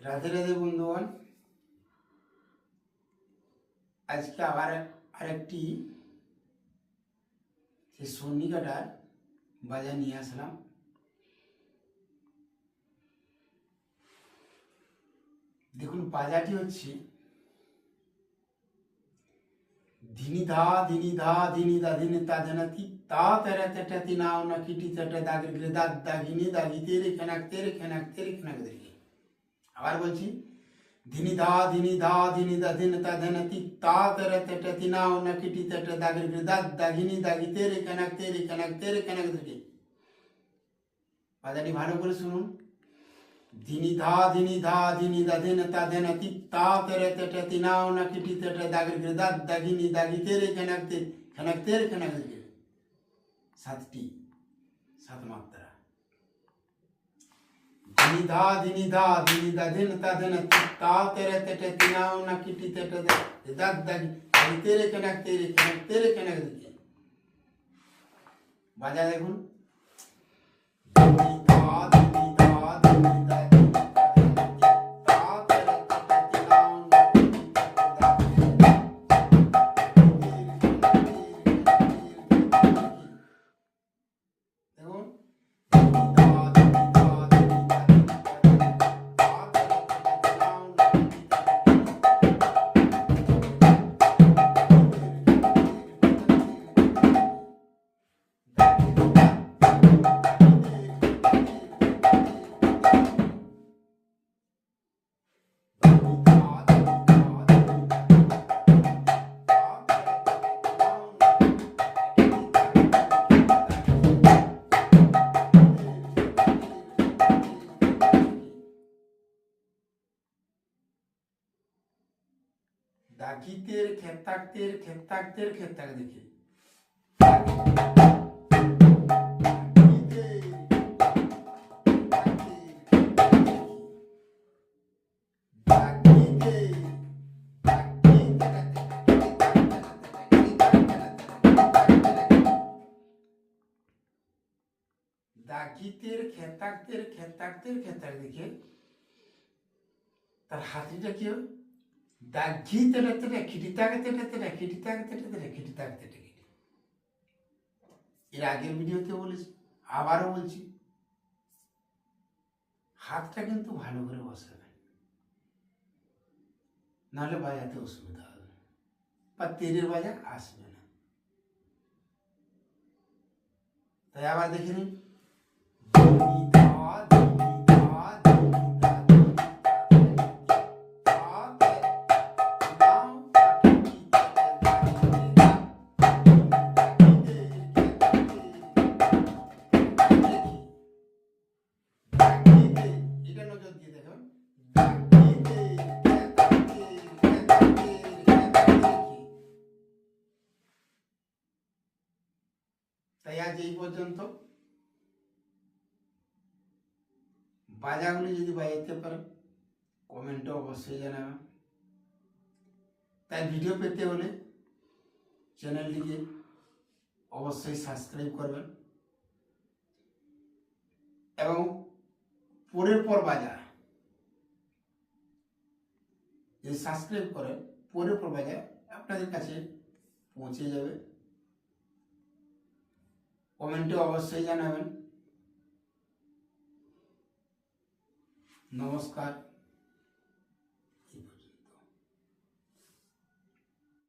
রাধে রাধে বন্ধুগণ, আজকে আবার আরেকটি সন্নিকাটার বাজা নিয়ে আসলাম। দেখুন, বাজাটি হচ্ছে ধিনি ধা ধিনি ধা ধিনি দা ধিনি তা ধেনা তি তা তেরা তেটা তিনা না কিটি তেটা দাগের গিরে দাগ দাগিনি দাগি তেরে খেনাক দেখি। আবার বলছি, ধিনি ধা ধিনি ধা ধিনি দা ধিন তা ধেনা তি তা তেরা তেটা তিনা না কিটি তেটা দাগের গিরে দাগ দাগিনি দাগি তেরে খেনাক দেখি। বাজাটি ভালো করে শুনুন। ধিনি ধা ধিনি ধা ধিনি দা ধিন তা ধেনা তি তা তেরে তেটা তিনা না কিটি তেটা দাগের গিরে দাগ দাগিনি দাগি তেরে খেনাক দেখি। সাতটি, সাত মাত্রা। ধিনি ধা ধিনি দা ধিন তা ধেনা তি তা তেরে তেটা তিনা না কিটি তেটা দাগ দাগি তেরে খেনাক দেখি। বাজা দেখুন। ধিনি ধা ধিনি ধা ধিনি দা ধিন তা তেরে তেটা তিনা না কিটি তেটা দাগিতের খেতাকতের দেখি। দাগিতের খেতাকতের দেখে তার হাতিটা কি হবে? দাগি তেটা তেটা খিটি তাকে তেটা তেটা খিটি তাকে তেটা তেটা খিটি তাকে তেটা খিটি। এর আগের ভিডিওতে বলেছি, আবারও বলছি, হাতটা কিন্তু ভালো করে বসাবেন, নাহলে বাজাতে অসুবিধা হবে বা তেরের বাজা আসবে না। তাই আবার দেখে নিন। এটা নজর দিয়ে দেখুন। তাই আজ এই পর্যন্ত। বাজাগুলি যদি বাজাতে পারেন কমেন্টে অবশ্যই জানাবেন। তাই ভিডিও পেতে হলে চ্যানেলটিকে অবশ্যই সাবস্ক্রাইব করবেন এবং পরের পর বাজা যদি সাবস্ক্রাইব করেন, পরের পর বাজা আপনাদের কাছে পৌঁছে যাবে। কমেন্টে অবশ্যই জানাবেন। নমস্কার।